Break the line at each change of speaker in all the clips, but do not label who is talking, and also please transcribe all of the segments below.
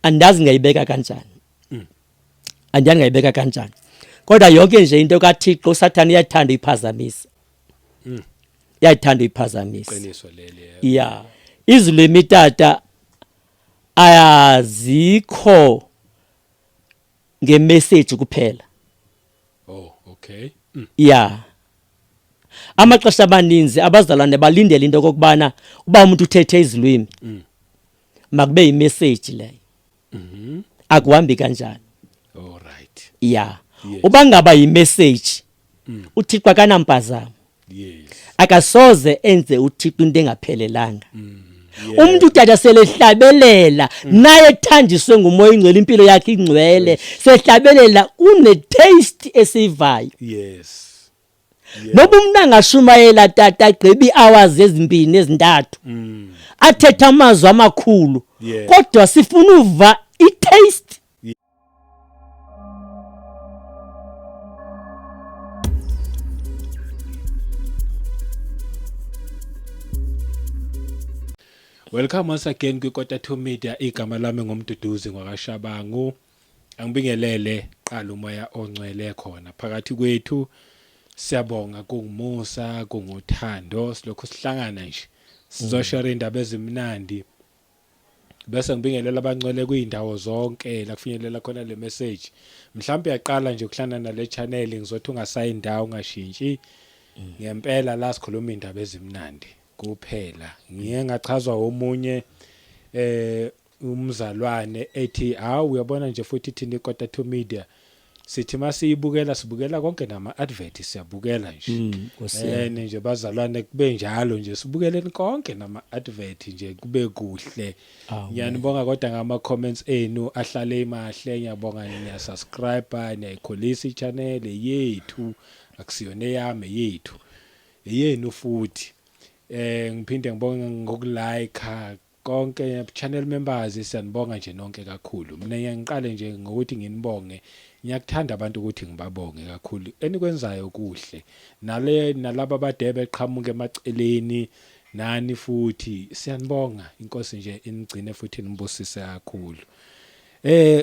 andazi ngayibeka kanjani. Andiyazi ngayibeka kanjani. Kodwa yonke nje into kaThixo uSathane uyathanda iphazamisa. Uyathanda iphazamisa.
Qiniso leli.
Yeah. Izwi lemitata ayazikho ngemessage kuphela.
Oh, okay.
Yeah. Amaxesha amaninzi abazalwane balindele into kokubana uba umuntu uthethe izilwimi makube imessage leyo. Akuhambi kanjani.
All right.
Yeah. Uba ngaba yimessage uThixo akanampazamo.
Yes.
Akasoze enze uThixo into engaphelelanga. Umuntu utata selehlabelela naye ethanjiswe ngumoya ingcwele impilo yakhe ingcwele sehlabelela une taste esivayo.
Yes.
Noba umuntu angashumayela tata gqibi hours ezimbini ezintathu athethe amazwi amakhulu kodwa sifuna uva i-taste.
Welcome once again kwiKota 2 Media. Igama lami ngumduduzi ngwakashabangu. Angibingelele qala umoya ongcwele khona phakathi kwethu. Siyabonga kungumusa kunguthando silokho sihlangana nje sizoshare indaba ezimnandi bese ngibingelela abangcwele kuyindawo zonke la kufinyelela khona le message. Mhlawumbe yaqala nje ukuhlangana nale channel ngizothi ungasayindawo ungashintshi ngempela la sikhuluma indaba ezimnandi kuphela. Ngiye ngachazwa omunye umzalwane ethi uyabona nje futhi thina iKota 2 Media sithi masiyibukela sibukela konke nama advert siyabukela nje nje bazalwane kube njalo nje sibukeleni konke nama advert nje kube kuhle. Ngiyanibonga kodwa ngama comments enu ahlale emahle. Ngiyabonga niya subscribe niyayikhulisa ichannel yethu akusiyona yami yethu yenu futhi. Ngiphinde ngibonga ngokulike konke channel members siyanibonga nje nonke kakhulu. Mina ngiyangiqale nje ngokuthi nginibonge. Ngiyakuthanda abantu ukuthi ngibabonge kakhulu enikwenzayo kuhle nalaba abadebe eqhamuke emaceleni nani futhi siyanibonga. Inkosi nje inigcine futhi inibusise kakhulu.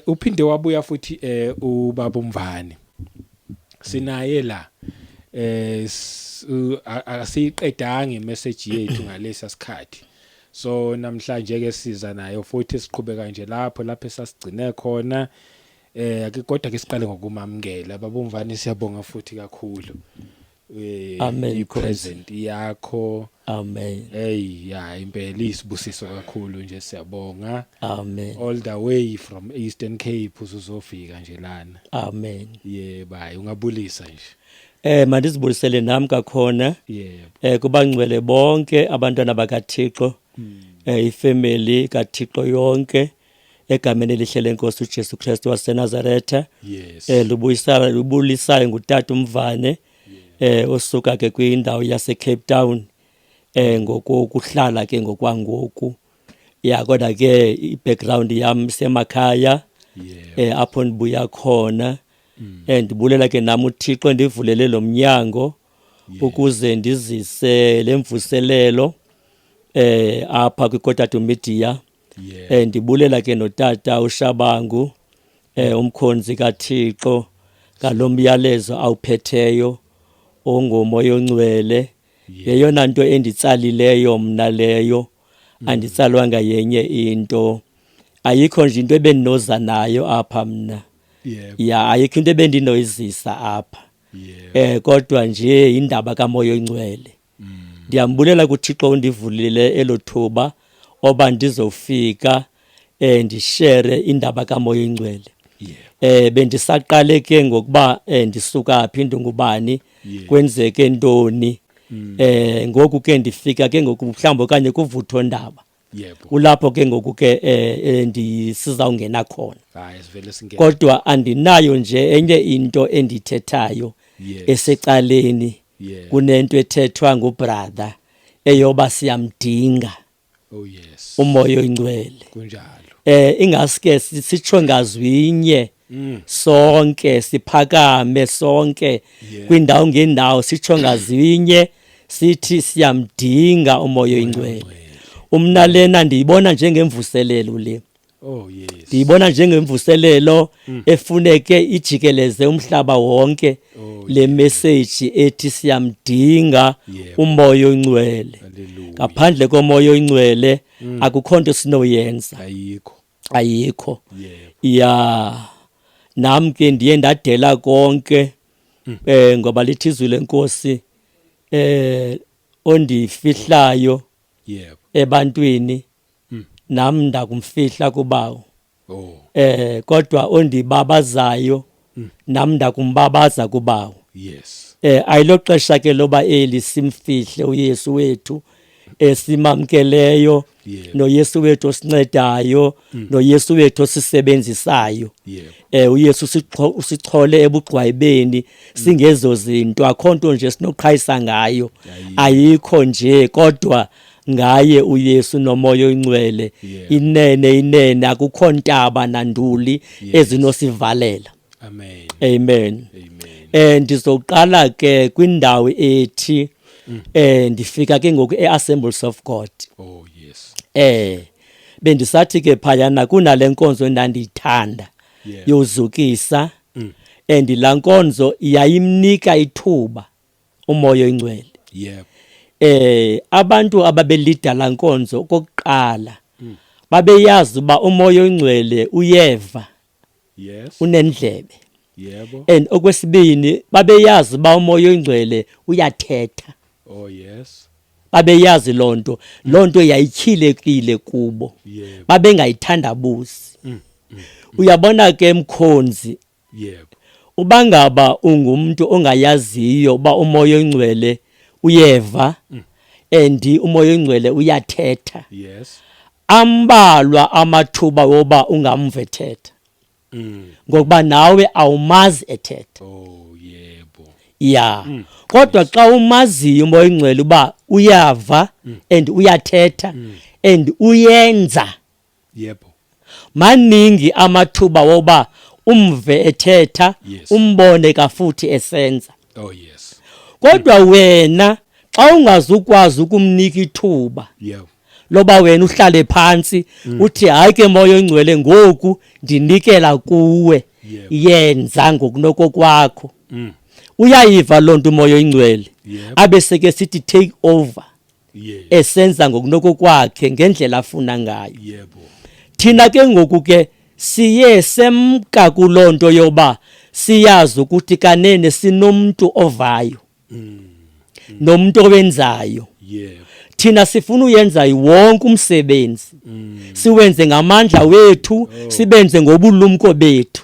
Uphinde wabuya futhi ubaba uMvani sinaye la asiqedanga imessage yethu ngalesa sikhathi. So namhlanje ke siza nayo futhi siqhubeka nje lapho esasigcine khona. Kodwa ke siqale ngokumamkela baba uMvani siyabonga futhi kakhulu.
Amen.
I-present yakho.
Amen.
Impela isibusiso kakhulu nje siyabonga.
Amen.
All the way from Eastern Cape uzofika nje lana.
Amen.
Bye ungabulisa nje.
Mandizibulisele nami kakhona. Kubangcwele bonke abantwana bakaThixo. Ifamily kaThixo yonke egameni elihle lenkosi uJesu Kristu waseNazaretha. Lubulisayo ngutata uMvane osuka ke kwindawo yase Cape Town ngokuhlala ke ngokwangoku. Kodwa ke i-background yami semakhaya apho ndibuya khona. Ndibulela ke nami uThixo ndivulele lo mnyango ukuze ndizise lemvuselelo apha kwiKota 2 Media. Ndibulela ke notata uShabangu umkhonzi kaThixo ngalomyalezo awuphetheyo ongomoya ongcwele. Yeyona nto enditsalileyo mna leyo anditsalwanga yenye into. Ayikho nje into ebendinoza nayo apha mna. Ayikho into ebendinoyizisa apha. Kodwa nje indaba kamoya ongcwele. Ndiyambulela kuThixo undivulile elothuba oba ndizofika ndishare indaba kamoya ongcwele. Bendisaqale ke ngokuba ndisuka phi ndingubani kwenzeke ntoni. Ngoku ke ndifika ke ngoku mhlawumbe okanye kuvutho ndaba. Kulapho ke ngoku ke ndisizawungena khona. Kodwa andinayo nje enye into endithethayo esecaleni kunento ethethwa ngubrother eyoba siyamdinga. Umoya ongcwele.
Kunjalo.
Ingaske sitsho ngazwinye sonke siphakame sonke kwindawo ngendawo sitsho ngazwinye sithi siyamdinga umoya ongcwele. Umna lena ndiyibona njengemvuselelo le.
Oh yes.
Ndiyibona njengemvuselelo efuneke ijikeleze umhlaba wonke le message ethi siyamdinga umoya oyingcwele. Ngaphandle komoya oyingcwele akukho nto sinoyenza. Ayikho. Ya nami ke ndiye ndadela konke ngoba lithi izwi lenkosi ondifihlayo ebantwini nami ndakumfihla kubawo. Kodwa ondibabazayo nami ndakumbabaza kubawo. Ayiloxesha ke loba eli simfihle uYesu wethu esimamkeleyo noYesu wethu osincedayo noYesu wethu osisebenzisayo. uYesu usichole ebugqwayibeni singezo zinto akho nto nje sinoqhayisa ngayo. Ayikho nje kodwa ngaye uYesu nomoya oyingcwele inene akukho ntaba nanduli ezinosivalela. Amen. Ndizoqala ke kwindawo ethi ndifika ke ngoku eAssemblies of God. Bendisathi ke phayana kunale nkonzo endandiyithanda yozukisa la nkonzo yayimnika ithuba umoya oyingcwele. Abantu ababelida la nkonzo okokuqala babeyazi uba umoya oyingcwele uyeva unendlebe. Okwesibini babeyazi uba umoya oyingcwele uyathetha. Babeyazi lonto yayityhilekile kubo. Babengayithandabuzi. Uyabona ke mkhonzi uba ngaba ungumuntu ongayaziyo uba umoya oyingcwele uyeva umoya oyingcwele uyathetha. Ambalwa amathuba woba ungamvethetha ngokuba nawe awumazi ethetha. Kodwa xa umaziyo umoya oyingcwele uba uyava uyathetha uyenza, maningi amathuba woba umve ethetha umbone kafuthi esenza. Kodwa wena xa ungazukwazi ukumnika ithuba loba wena uhlale phansi uthi hayi ke moya oyingcwele ngoku ndinikela kuwe yenza ngokunoko kwakho. Uyayiva lonto umoya oyingcwele abe seke sithi take over esenza ngokunoko kwakhe ngendlela afuna ngayo. Thina ke ngoku ke siye semka kulonto yoba siyazi ukuthi kanene sinomuntu ovayo nomuntu owenzayo. Thina sifuna uyenza wonke umsebenzi siwenze ngamandla wethu sibenze ngobulumko bethu.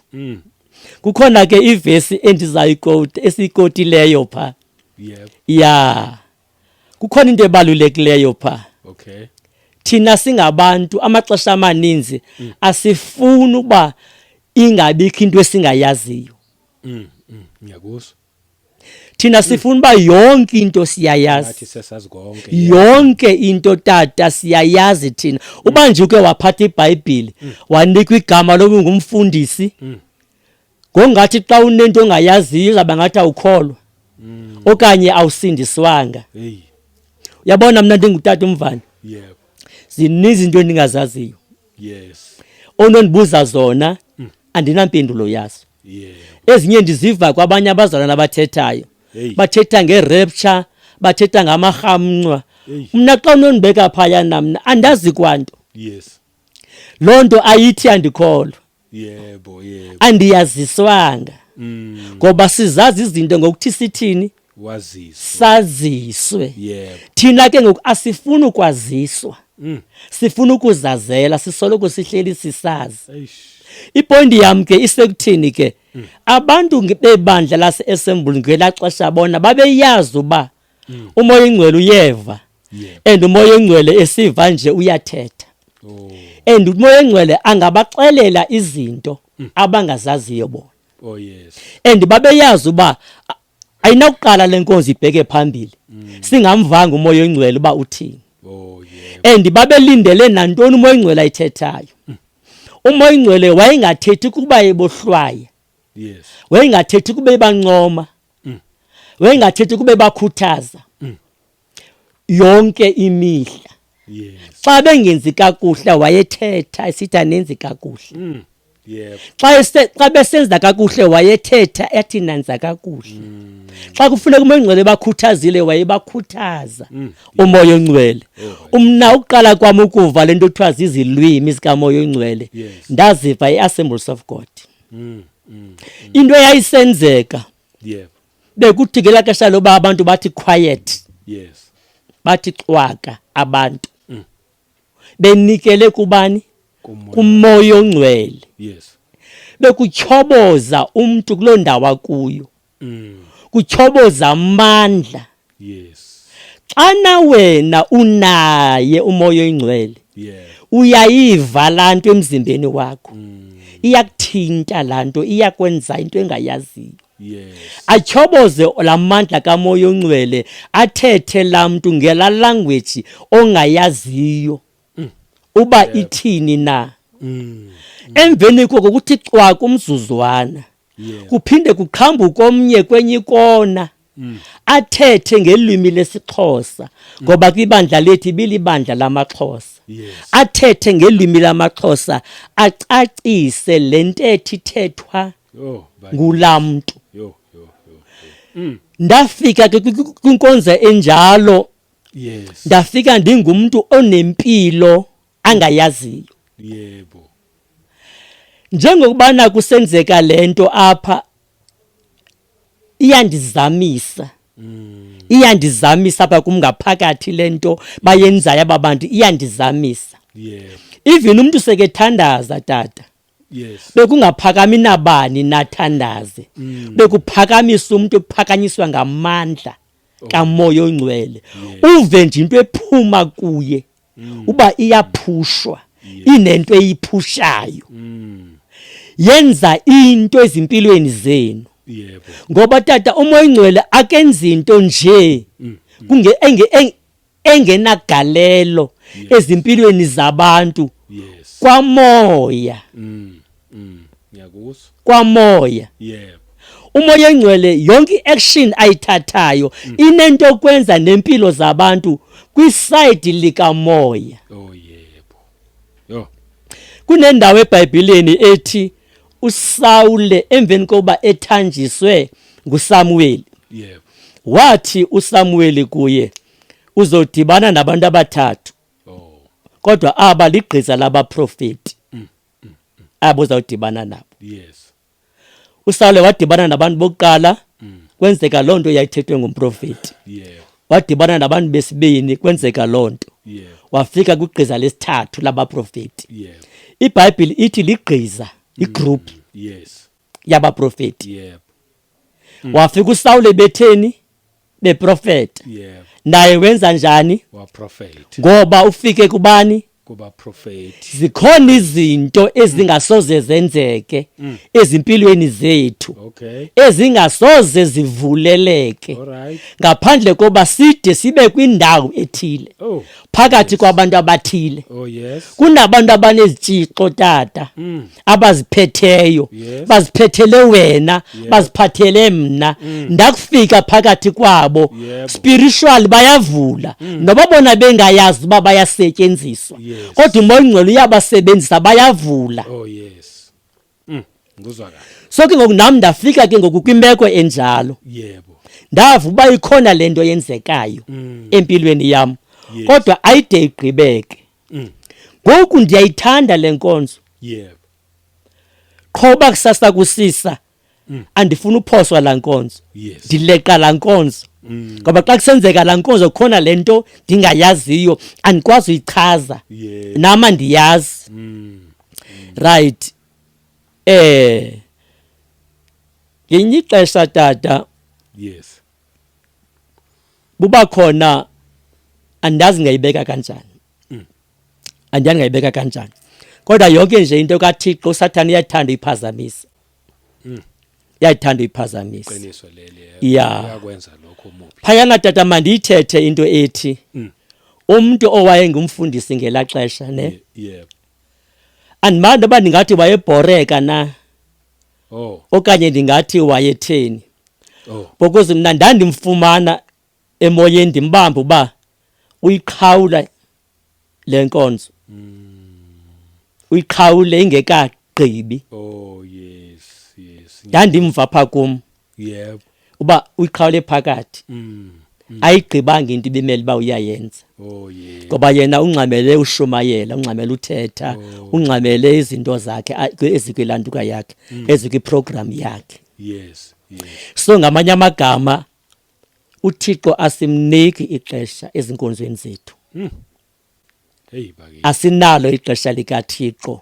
Kukhona ke ivesi endizayikota esiyikotileyo pha. Kukhona into ebalulekileyo pha. Thina singabantu amaxesha amaninzi asifuni uba ingabikho into esingayaziyo. Thina sifuna uba yonke into siyayazi. Yonke into tata siyayazi thina. Uba nje uke waphatha iBhayibhile wanikwa igama lokuba ngumfundisi ngongathi xa unento ongayaziyo uzaba ngathi awukholwa okanye awusindiswanga. Uyabona mna ndingutata uMvana. Zininzi into endingazaziyo. Onondibuza zona andinampendulo yazo. Ezinye ndiziva kwabanye abazalwana abathethayo. Bathetha ngerapture, bathetha ngamarhamncwa. Mna xa unondibeka phaya namna andazi kwanto. Lonto ayithi andikholwa. Andiyaziswanga. Ngoba sizazi izinto ngokuthi sithini? Saziswe. Thina ke ngoku asifuni ukwaziswa. Sifuna ukuzazela sisoloko sihleli sisazi. Ipointi yam ke isekuthini ke abantu bebandla lase-assembly ngelaa xesha bona babeyazi uba umoya oyingcwele uyeva umoya oyingcwele esiva nje uyathetha. Umoya oyingcwele angabaxelela izinto abangazaziyo bona. Babeyazi uba ayinakuqala le nkonzo ibheke phambili singamvanga umoya oyingcwele uba uthini. Babelindele nantoni umoya oyingcwele ayithethayo. Umoya oyingcwele wayengathethi kuba ebohlwaya. Wayengathethi kube bancoma. Wayengathethi kube bakhuthaza. Yonke imihla
Yes.
xa bengenzi kakuhle wayethetha esithi anenzi kakuhle.
Yebo.
Xa besenza kakuhle wayethetha ethi nanza kakuhle. Xa kufuneka umoya ongcwele bakhuthazile wayebakhuthaza umoya ongcwele. Umna uqala kwami ukuva lento kuthiwa zizilwimi zikamoya ongcwele ndaziva eAssemblies of God. Into eyayisenzeka
Yebo.
bekuthi ngela xesha loba abantu bathi quiet,
Yes.
bathi xwaka abantu benikele kubani? Kumoya ongcwele.
Yes.
Bekutyhoboza umuntu kuloo ndawo kuyo, kutyhoboza amandla.
Yes.
Xana wena unaye umoya oyingcwele uyayiva laa nto emzimbeni wakho, iyakuthinta laa nto, iyakwenza into engayaziyo.
Yes.
Atyhoboze la mandla kamoya ongcwele, athethe laa mntu ngela language ongayaziyo uba ithini na. Emveni koko kuthi cwaka umzuzwana, kuphinde kuqhambuke omnye kwenye ikona athethe ngelwimi lesiXhosa, ngoba kwibandla lethu ibilibandla lamaXhosa. Athethe ngelwimi lamaXhosa, acacise le ntetho ithethwa ngulaa mntu. Ndafika ke kwinkonzo enjalo, ndafika ndingumntu onempilo angayaziyo.
Yebo.
Njengokubana kusenzeka lento apha, iyandizamisa. Iyandizamisa apha kum ngaphakathi lento bayenzayo aba bantu, iyandizamisa. Even umuntu sekethandaza tata. Bekungaphakami nabani nathandaze. Bekuphakamisa umuntu ephakanyiswa ngamandla kamoya ongcwele. Uve nje into ephuma kuye uba iyaphushwa, inento eyiphushayo. Yenza into ezimpilweni zenu. Ngoba tata umoya ongcwele akenzi into nje engenagalelo ezimpilweni zabantu. Kwamoya.
Ngiyakuzwa.
Kwamoya. Umoya ongcwele yonke action ayithathayo inento okwenza nempilo zabantu kwiside likamoya. Kunendawo eBhayibhelini ethi uSawule emveni koba ethanjiswe nguSamuel, wathi uSamuel kuye uzodibana nabantu abathathu, kodwa aba ligqiza labaprofeti abo uzawudibana nabo. uSawule wadibana nabantu bokuqala, kwenzeka loo nto yayithethwe ngumprofeti. Wadibana nabantu besibini, kwenzeka loo nto. Wafika kwigqiza lesithathu labaprofeti. iBhayibheli ithi ligqiza, igroup yabaprofeti. Wafika uSawule betheni? Beprofeta. Naye wenza njani? Ngoba ufike kubani? Zikhona izinto ezingasoze zenzeke ezimpilweni zethu, ezingasoze zivuleleke ngaphandle koba side sibe kwindawo ethile phakathi kwabantu abathile. Kunabantu abanezitshixo tata abaziphetheyo, baziphethele wena, baziphathele mna. Ndakufika phakathi kwabo, spiritual bayavula, noba bona bengayazi uba bayasetyenziswa. Kodwa umoya ongcwele uyabasebenzisa, bayavula.
Nguzwakala.
So ke ngoku nami ndafika ke ngoku kwimeko enjalo. Ndava uba ikhona lento yenzekayo empilweni yam, kodwa ayide igqibeke. Ngoku ndiyayithanda le nkonzo. Qhoba kusasa kusisa andifuna uphoswa la nkonzo, ndileqa la nkonzo. Ngoba xa kusenzeka la nkonzo khona lento ndingayaziyo, andikwazi uyichaza, nama ndiyazi. Right. Ngenye ixesha tata, buba khona, andazi ngayibeka kanjani. Andiyazi ngayibeka kanjani. Kodwa yonke nje into kaThixo uSathane uyathanda uyiphazamisa. Uyathanda uyiphazamisa.
Qiniso leli
uyakwenza
lokho mubi.
Phayana tata mandiyithethe into ethi umuntu owayengumfundisi ngela xesha ne. Andimandi uba ndingathi wayebhoreka na. Okanye ndingathi wayetheni. Because mna ndandimfumana emoyeni ndimbamba uba uyiqhawula lenkonzo uyiqhawule ingekagqibi
Oh yes.
ndandimva pha kum
Yep.
uba uyiqhawule phakathi ayigqibanga into ibimeli ba uyayenza
Oh yeah.
ngoba yena ungxamele ushumayela ungxamele uthetha ungxamele izinto zakhe ezikwilantuka yakhe ezikwiprogram yakhe.
Yes.
So ngamanye amagama uThixo asimniki ixesha ezinkonzweni zethu.
Hey bakithi.
Asinalo ixesha likaThixo.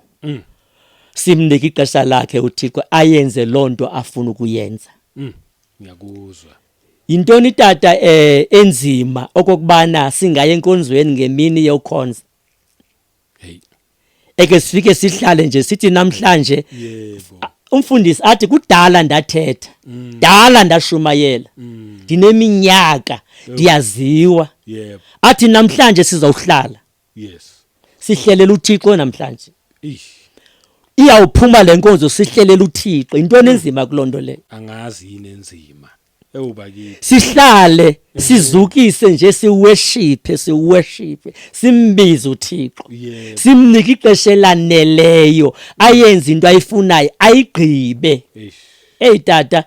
Simnika ixesha lakhe uThixo ayenze lonto afuna ukuyenza.
Ngiyakuzwa.
Yintoni tata enzima okokubana singaye enkonzweni ngemini yokhonza?
Hey.
Eke sifike sihlale nje sithi namhlanje
Yebo.
umfundisi athi kudala ndathetha dala ndashumayela ndineminyaka ndiyaziwa
Yebo.
athi namhlanje sizawuhlala
Yes.
sihlelela uThixo namhlanje
Ish.
iyawuphuma lenkonzo sihlelela uThixo intoni enzima kulonto le
Angazi yini enzima. Ewubakithi.
sihlale sizukise nje siworship simbize uThixo
Yes.
simnika ixesha elaneleyo ayenze into ayifunayo ayigqibe.
Ish.
Hey tata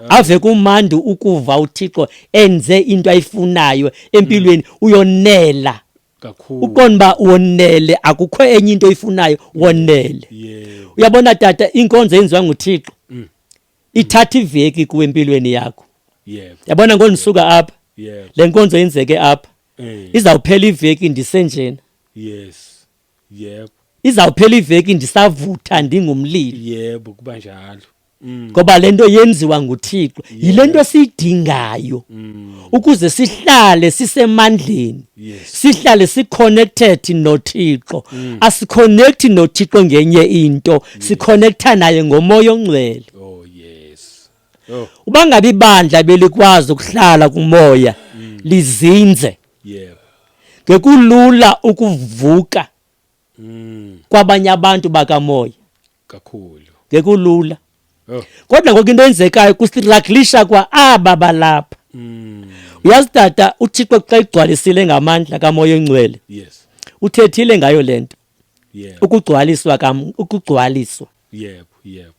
ave kumandi ukuva uThixo enze into ayifunayo empilweni uyonela
Kakhulu.
uqonba wonele akukho enye into oyifunayo wonele.
Yebo.
Uyabona tata inkonzo enziwa nguThixo ithatha iveki kuwe empilweni yakho.
Yebo.
Yabona ngonisuka apha
Yebo.
lenkonzo yenzeke apha izawuphela iveki ndisenjena
Yes. Yebo.
izawuphela iveki ndisavutha ndingumlili
Yebo kuba njalo.
ngoba lento yenziwa nguThixo yilento siyidingayo ukuze sihlale sisemandleni sihlale siconnected noThixo asiconnect noThixo ngenye into siconnecta naye ngomoya ongcwele.
Oh yes. Oh
Ubangabi ibandla belikwazi ukuhlala kumoya lizinze
yebo.
ngekulula ukuvuka kwabanye abantu bakamoya
Kakhulu.
ngekulula.
Oh.
Kodwa ngoku into enzekayo kusiraklisha kwa aba balapha. Uyazi tata uThixo xa igcwalisile ngamandla kamoya ongcwele.
Yes.
Uthethile ngayo lento.
Yebo.
Ukugcwaliswa.
Yebo.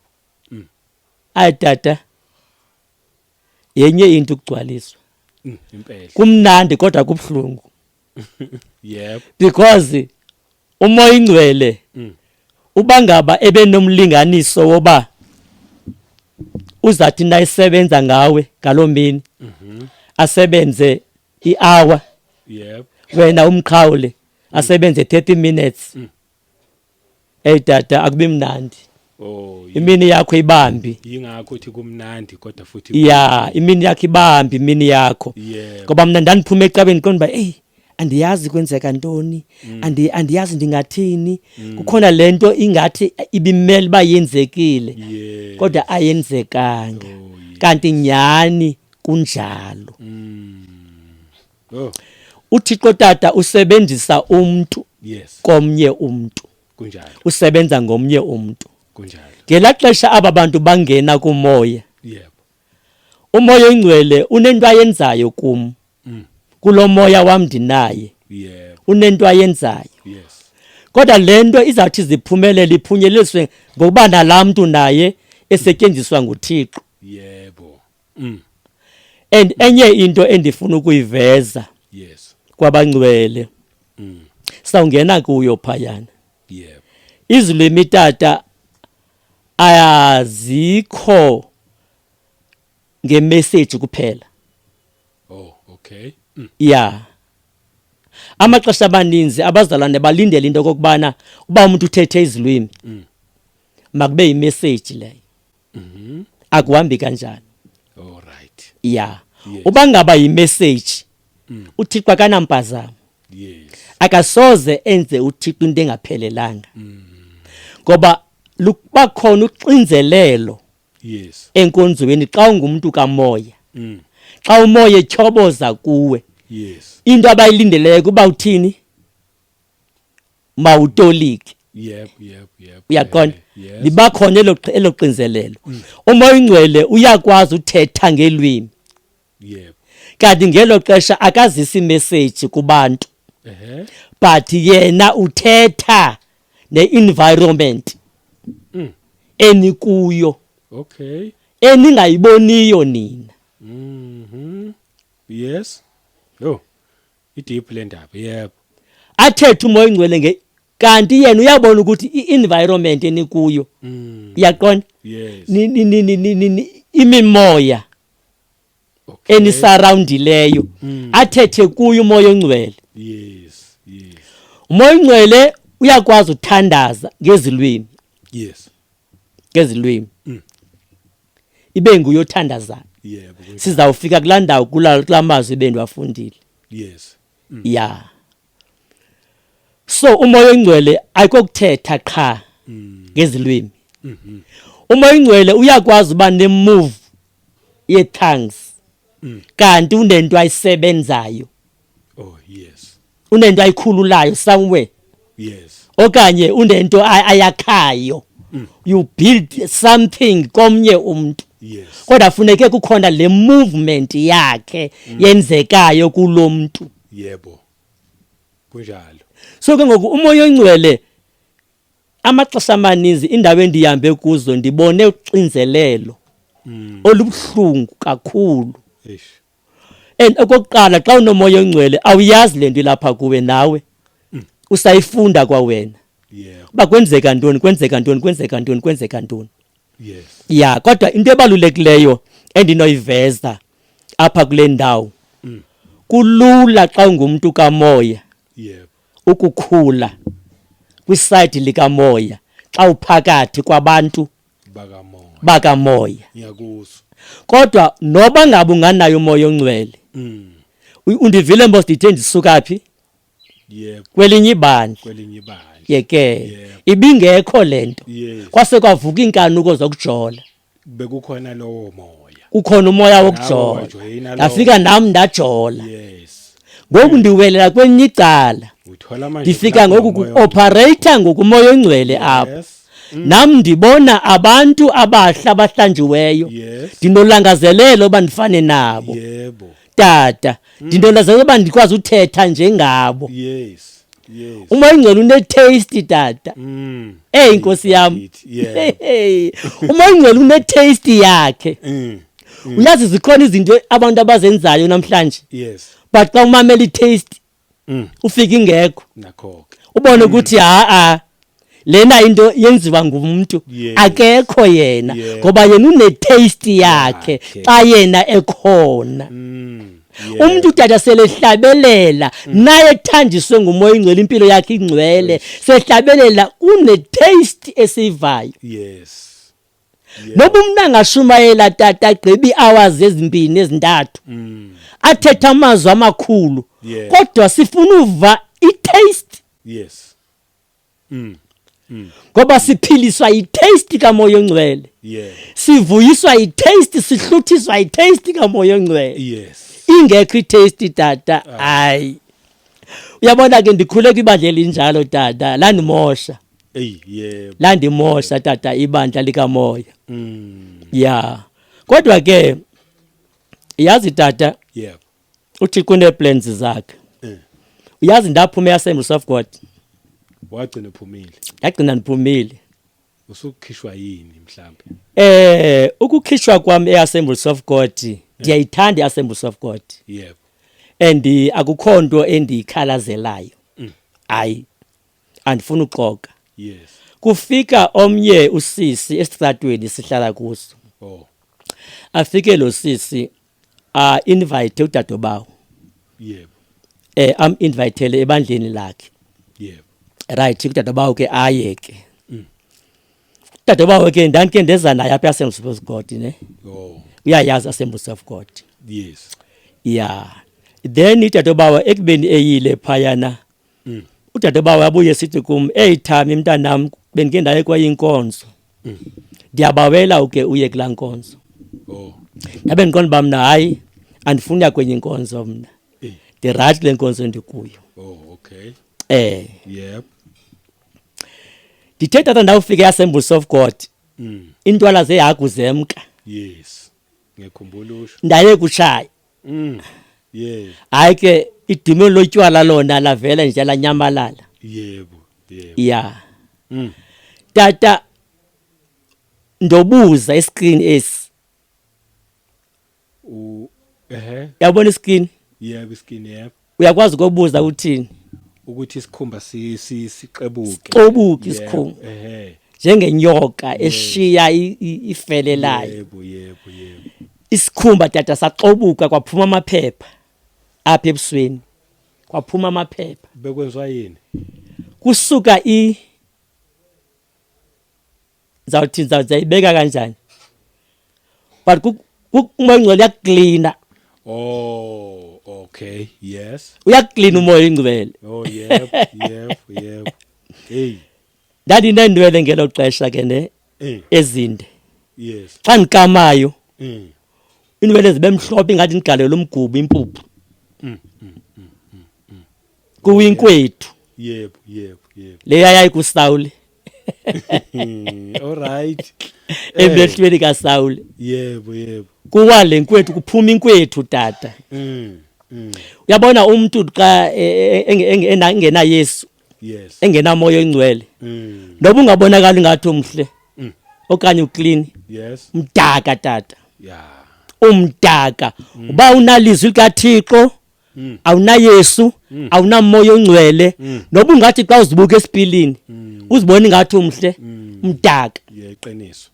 Ay tata. Yenye into ukugcwaliswa.
Impela.
Kumnandi kodwa kubhlungu.
Yebo.
Because umoya ongcwele ubangaba ebenomlinganiso woba uzathi nayisebenza ngawe ngalomini asebenze i-hour
Yebo.
wena umqhawule asebenze 30 minutes. Hey tata akubi mnandi.
Oh
Imini yakho ibambi.
yingakho uthi kumnandi kodwa futhi
Ya imini yakho ibambi imini yakho.
Yebo.
Ngoba mina ndandiphuma eqabeni konba hey andiyazi kwenzeka ntoni andiyazi ndingathini kukhona lento ingathi ibimeli bayenzekile kodwa ayenzekanga kanti nyani kunjalo.
Oh
uThixo tata usebenzisa umuntu
yes.
komnye umuntu
Kunjalo.
usebenza ngomnye umuntu
Kunjalo.
ngelaxesha aba bantu bangena kumoya.
Yebo.
Umoya ongcwele unento ayenzayo kum kulo moya wam ndinaye
Yebo.
unento ayenzayo
Yes.
kodwa lento izawuthi ziphumelele iphunyeleliswe ngokuba nalamuntu naye esetyenziswa nguThixo.
Yebo.
And enye into endifuna ukuyiveza
Yes.
kwabangcwele sawungena kuyo phayana
Yebo.
izilwimi tata ayazikho ngemessage kuphela.
Oh okay.
Yeah. Amaxesha amaninzi abazalwane balindele into kokubana uba umuntu uthethe izilwimi makube imessage leyo. Akuhambi kanjalo.
All right.
Yeah.
Yes.
Uba ngaba imessage uThixo akanampazamo.
Yes.
Akasoze enze uThixo into engaphelelanga. Ngoba lukuba khona uxinzelelo
Yes.
enkonzweni xa ungumuntu kamoya. Xa umoya ethoboza kuwe.
Yes.
Into abayilindeleyo kuba uthini? Mawutolike.
Yep.
Uyaqonda?
Yes.
Liba khona eloxinzelelo. Umoya ongcwele uyakwazi uthetha ngelwimi.
Yep.
Kanti ngelo xesha akazisi message kubantu. but yena uthetha ne-environment enikuyo
Okay.
eningayiboniyo nina.
Yes. Oh. Ideep le ndaba. Yebo.
Athethe umoya oyingcwele kanti yena uyabona ukuthi i-environment enikuyo iyaqonda
Yes.
imimoya enisurroundileyo athethe kuyo umoya ongcwele.
Yes. Yes.
Umoya ongcwele uyakwazi uthandaza ngezilwimi.
Yes.
Ngezilwimi. Ibe nguyothandaza.
Yebo.
Sizawufika kulandawo kulamazwi bendiwafundile.
Yes.
Yeah. So umoya ongcwele ayikokuthetha qha ngezilwimi. Umoya ongcwele uyakwazi uba nemove ye-tongues. Kanti unento ayisebenzayo.
Oh yes.
Unento ayikhululayo somewhere.
Yes.
Okanye unento ayakhayo. You build something komnye umuntu.
Yes.
Kodwa funeke kukhona le movement yakhe yenzekayo kulomuntu.
Yebo. Kunjalo.
So ke ngoku umoya ongcwele amaxesha amaninzi indawo endihambe kuzo ndibone uxinzelelo olubuhlungu kakhulu.
Eish.
And okokuqala xa unomoya ongcwele awuyazi lento ilapha kuwe nawe usayifunda kwa wena.
Yeah.
Ba kwenzeka ntoni.
Yes.
Ya kodwa into ebalulekileyo endinoyiveza apha kule ndawo kulula xa ungumuntu kamoya.
Yebo.
Ukukhula kwiside likamoya xa uphakathi kwabantu bakamoya.
Ngiyakuzwa.
Kodwa noba ngabe unganayo umoya ongcwele undivile mos ndithe ndisuka phi?
Yebo.
Kwelinye ibandla. Yeke ibingekho lento. Kwase kwavuka inkanuko zokujola.
Bekukhona lowo moya.
Kukhona umoya wokujola. Yafika nami ndajola.
Yes.
Ngoku ndiwelela kwenye icala.
Uthola manje
Ndifika ngoku ku-operator ngokumoya ongcwele apha. Nami ndibona abantu abahla abahlanjiweyo. Ndinolangazelelo oba ndifane nabo.
Yebo.
Tata, ndinolangazelelo oba ndikwazi uthetha njengabo.
Yes. Yes.
Umoya ongcwele une-taste tata. Inkosi yami. Umoya ongcwele une-taste yakhe. Uyazi zikhona izinto abantu abazenzayo namhlanje.
Yes.
But xa umamela i-taste ufika ingekho.
Nakho.
Ubone ukuthi lena into yenziwa ngumuntu akekho yena ngoba yena une-taste yakhe xa yena ekhona. Umuntu tata selehlabelela naye ethanjiswe ngumoya ongcwele impilo yakhe ingcwele sehlabelela une-taste esivayo.
Yes.
Noba umuntu angashumayela tata agqiba ii-hours ezimbini ezintathu athethe amazwi amakhulu kodwa sifuna uva i-taste.
Yes.
Ngoba siphiliswa yi-taste kamoya ongcwele.
Yes.
Sivuyiswa yi-taste, sihluthiswa yi-taste kamoya ongcwele.
Yes.
Ingekho i-taste tata hayi. Uyabona ke ndikhule kwibandla elinjalo tata landimosha.
Yebo.
Landimosha tata ibandla likamoya. Yeah. Kodwa ke yazi tata
yebo
uThixo uneplans zakhe. Uyazi ndaphuma eAssemblies of God.
Wagcina uphumile.
Yagcina niphumile.
Usukhishwa yini mhlambe?
Ukukhishwa kwami eAssemblies of God ndiyayithanda iAssemblies of God.
Yebo.
And akukho nto endikhalazelayo. Hayi. Andifuna uxoka.
Yes.
Kufika omnye usisi esitratweni sihlala kuso.
Oh.
Afike lo sisi invite udadobawo.
Yebo.
Am invitele ebandleni lakhe.
Yebo.
Right, udadobawo ke aye ke. Udadobawo ke ndandike ndeza naye apha eAssemblies of God ne.
Oh.
Uyayazi Assemblies of God.
Yes.
Yeah. Then udadobawo ekubeni eyile phayana. Udadobawo abuye sithi kum, Thami mntanam bendike ndaye kwayinkonzo. Ndiyabawela uke uye kulaa nkonzo."
Oh.
Yabe ndiqonda uba mna hayi andifuni kwenye inkonzo mna. Ndirathi le nkonzo ndikuyo.
Oh, okay.
Yep. Ndithe tata ndawufika eAssemblies of God. Intwala zehagu zemka.
Yes. Ngiyakhumbula usho.
Ndaye kushaya.
Yes.
Hayi ke idimoni lotywala lona lavela nje lanyamalala.
Yebo.
Yeah.
Mm.
Tata ndobuza iscreen esi. Yabona iscreen?
Yebo iskin yebo.
Uyakwazi ukubuza uthini?
Ukuthi isikhumba siqebuke.
Xobuka isikhumba. Njengenyoka eshiya ifele layo.
Yebo.
Isikhumba tata saxobuka kwaphuma amaphepha apha ebusweni. Kwaphuma amaphepha.
Bekwenziwa yini?
Kusuka zawayibeka kanjani? But umoya ingcwele uyacleana.
Oh, okay. Yes.
Uyacleana umoya ingcwele.
Oh, yebo. Hey.
Dadi nendwele ngelo xesha ke ne ezinde.
Yes.
Xa nikamayo. Inwele zibe mhlophe ingathi nigalelo umgubu impuphu. Kuwinkwethu.
Yebo.
Leya yayikusawuli.
All right.
Embehlweni kaSawuli.
Yebo.
Kuwa lenkwethu kuphuma inkwethu tata. Uyabona umuntu xa engena Yesu.
Yes.
Engena moya engcwele. Noba ungabonakala ngathi umhle. Okanye uclean.
Yes.
Mdaka tata.
Yeah.
Umdaka. Uba unalizwi likaThixo, awuna Yesu, awuna moya ongcwele, noba ungathi xa uzibuka esipilini, uzibona ngathi umhle, mdaka.
Yeqiniso.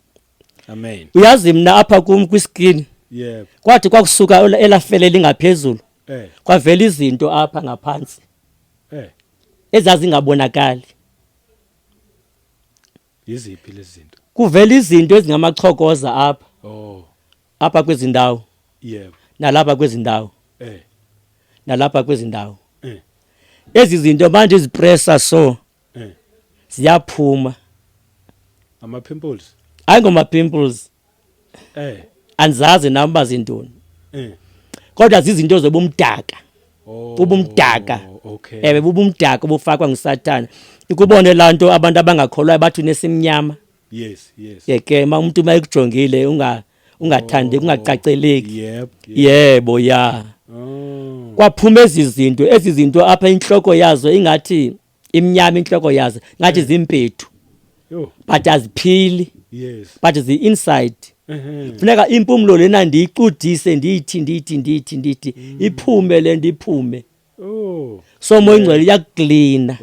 Amen.
Uyazi mina apha kwiscreen.
Yebo.
Kwathi kwakusuka elafele lingaphezulu. Kwavela izinto apha ngaphansi. Ezazingabonakali.
Yiziphi lezi zinto?
Kuvela izinto ezingamachokoza apha.
Oh.
Apha kwezindawo.
Yebo.
Nalapha kwezindawo. Nalapha kwezindawo. Ezi zinto manje izipressa so. Ziyaphuma.
Ama pimples.
Ayingoma pimples. Anzazi namba zintoni. Kodwa zizinto zobumdaka. Ubumdaka.
Okay.
Bubumdaka obufakwa nguSathane. Ikubone lanto abantu abangakholwayo bathi unesimnyama.
Yes.
Yeke umuntu mayikujongile ungathandi ungacaceleki.
Yebo.
Ya. Kwaphuma ezi zinto apha inhloko yazo ingathi imnyama inhloko yazo ngathi zimpethu. But aziphili.
Yes.
But the inside. Funeka impumulo lena ndiyicudise ndithi iphume le ndiphume. So moya ingcwele uyacleana.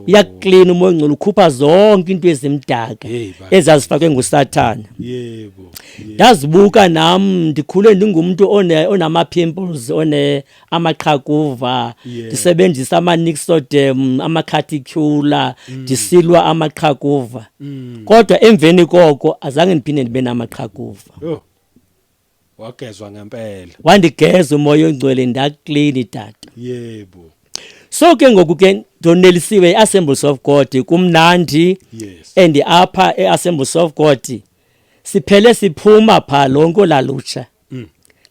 Uyacleana umoya ingcwele ukhupha zonke into ezimdaka ezazifakwe nguSathane.
Yebo.
Ndazibuka nami ndikhule ndingumuntu onama pimples amaqhakuva, ndisebenzisa ama Nixoderm, ama Caticula, ndisilwa amaqhakuva. Kodwa emveni koko azange ndiphinde ndibe namaqhakuva.
Wagezwa ngempela.
Wandigeza umoya ongcwele ndaclean tata.
Yebo.
So ke ngoku ke donelisiwe Assemblies of God kumnandi.
Yes.
And apha eAssemblies of God siphele siphuma pha lonke lalutsha.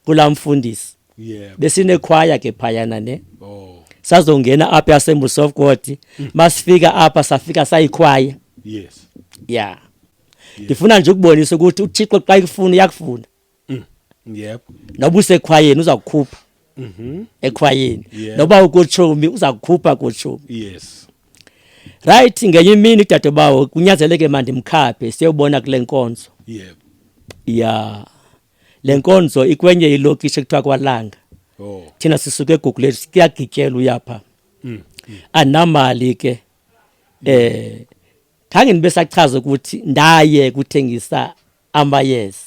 Kulamfundisi.
Yebo.
Besinekhwaya ke phayana ne.
Sazongena
apha eAssemblies of God. Masifika apha safika sayikhwaya.
Yes.
Yeah. Ndifuna nje ukubonisa ukuthi uThixo xa ikufuna yakufuna.
Yep.
Noba usekhwayeni uzakukhupha. Ekhwayeni. Noba ukutshomi uzakukhupha kutshomi.
Yes.
Right ngenye imini udadobawo kunyanzeleke manje mkhaphe siyobona kule nkonzo.
Yep.
Yeah. Le nkonzo ikwenye ilokishi ekuthiwa kwaLanga. Thina sisuke eGugulethu siyagityela uyapha. Anamali ke. Khange nibe sachaza ukuthi ndaye kuthengisa amayeza.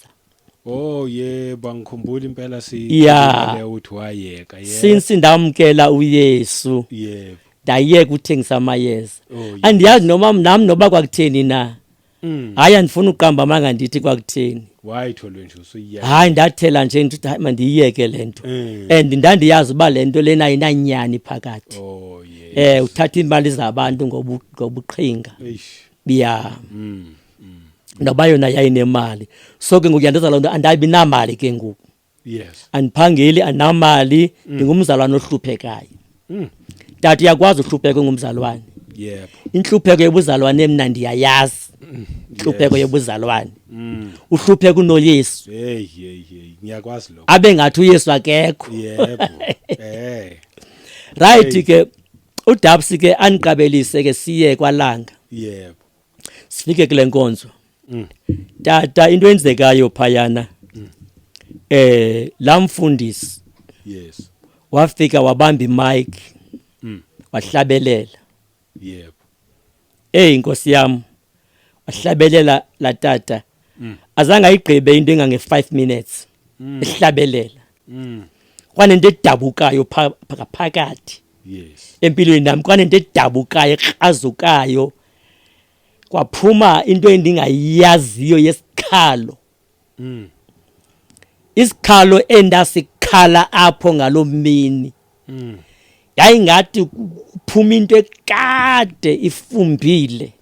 Yebo ngikhumbula impela siyile uthi wayeka.
Since ndamkela uYesu.
Yebo.
Ndayeka ukuthengisa amayeza. Andiyazi noma nami noba kwakutheni na. Hayi andifuna uqamba amanga ndithi kwakutheni.
Wayitholwe nje usuyiyeka.
Hayi ndathela nje ndithi hayi mandiyeke lento. And ndandiyazi uba lento lena ayinanyani phakathi.
Yes.
Uthatha imali zabantu ngobuqhinga. Yeah. Noba yona yayinemali. So ke ngokuyandaza lonto andayibi namali ke ngoku.
Yes.
Andiphangeli anamali ngingumzalwane ohluphekayo. Tata uyakwazi uhlupheka ngumzalwane.
Yebo.
Inhlupheko yobuzalwane emna ndiyayazi. Inhlupheko yobuzalwane. Uhlupheka unoYesu.
Hey ngiyakwazi lokho.
Abe ngathi uYesu akekho.
Yebo.
right ke uDabsi ke aniqabelise ke siye kwaLanga
Yebo.
sifike kule nkonzo tata into enzekayo phayana la mfundisi
Yes.
wafika wabamba imic wahlabelela
Yebo.
inkosi yami wahlabelela la tata azange ayigqibe into engange 5 minutes ehlabelela kwanento edabukayo phakathi
Yes.
empilweni nami kwanento edabukayo ekrazukayo kwaphuma into endingayaziyo yesikhalo isikhalo endasikhala apho ngalomini yayingathi kuphuma into ekade ifumbile